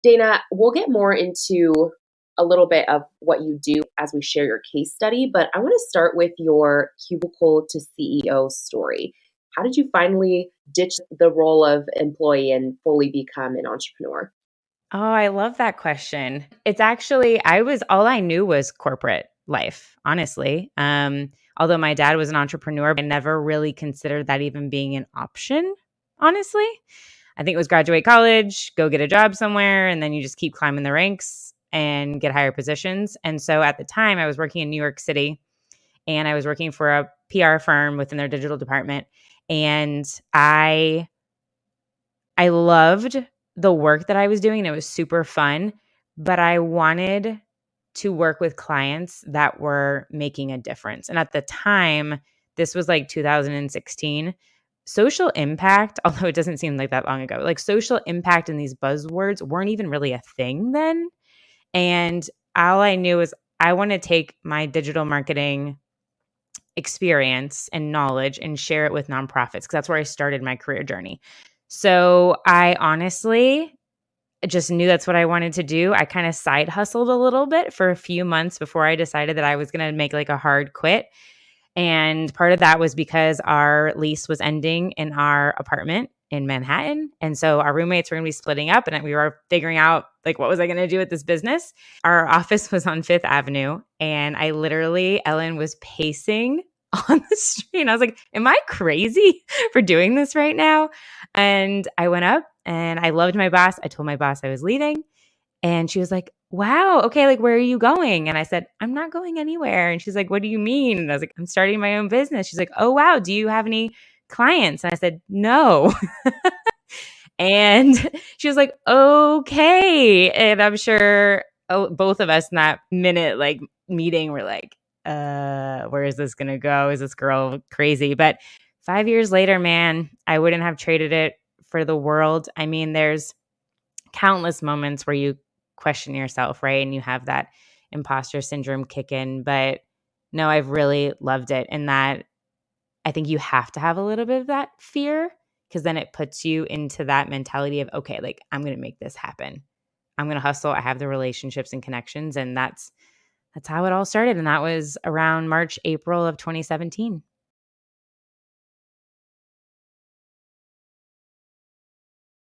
Dana, we'll get more into a little bit of what you do as we share your case study, but I want to start with your Cubicle to CEO story. How did you finally ditch the role of employee and fully become an entrepreneur? Oh, I love that question. It's actually, all I knew was corporate life, honestly. Although my dad was an entrepreneur, I never really considered that even being an option, honestly. I think it was graduate college, go get a job somewhere, and then you just keep climbing the ranks and get higher positions. And so at the time, I was working in New York City and I was working for a PR firm within their digital department. And I loved the work that I was doing. It was super fun, but I wanted to work with clients that were making a difference. And at the time, this was like 2016. Social impact, although it doesn't seem like that long ago, like social impact and these buzzwords weren't even really a thing then. And all I knew is I want to take my digital marketing experience and knowledge and share it with nonprofits because that's where I started my career journey. So I honestly just knew that's what I wanted to do. I kind of side hustled a little bit for a few months before I decided that I was going to make like a hard quit. And part of that was because our lease was ending in our apartment in Manhattan. And so our roommates were going to be splitting up and we were figuring out like what was I going to do with this business? Our office was on Fifth Avenue and Ellen was pacing on the street. And I was like, am I crazy for doing this right now? And I went up and I loved my boss. I told my boss I was leaving. And she was like, wow, okay, like where are you going? And I said, I'm not going anywhere. And she's like, what do you mean? And I was like, I'm starting my own business. She's like, oh, wow, do you have any clients? And I said, no. And she was like, okay. And I'm sure both of us in that minute, like meeting, were like, where is this going to go? Is this girl crazy? But 5 years later, man, I wouldn't have traded it for the world. I mean, there's countless moments where you question yourself, right? And you have that imposter syndrome kick in. But no, I've really loved it. And that I think you have to have a little bit of that fear because then it puts you into that mentality of, okay, like I'm going to make this happen. I'm going to hustle. I have the relationships and connections. And that's how it all started. And that was around March, April of 2017.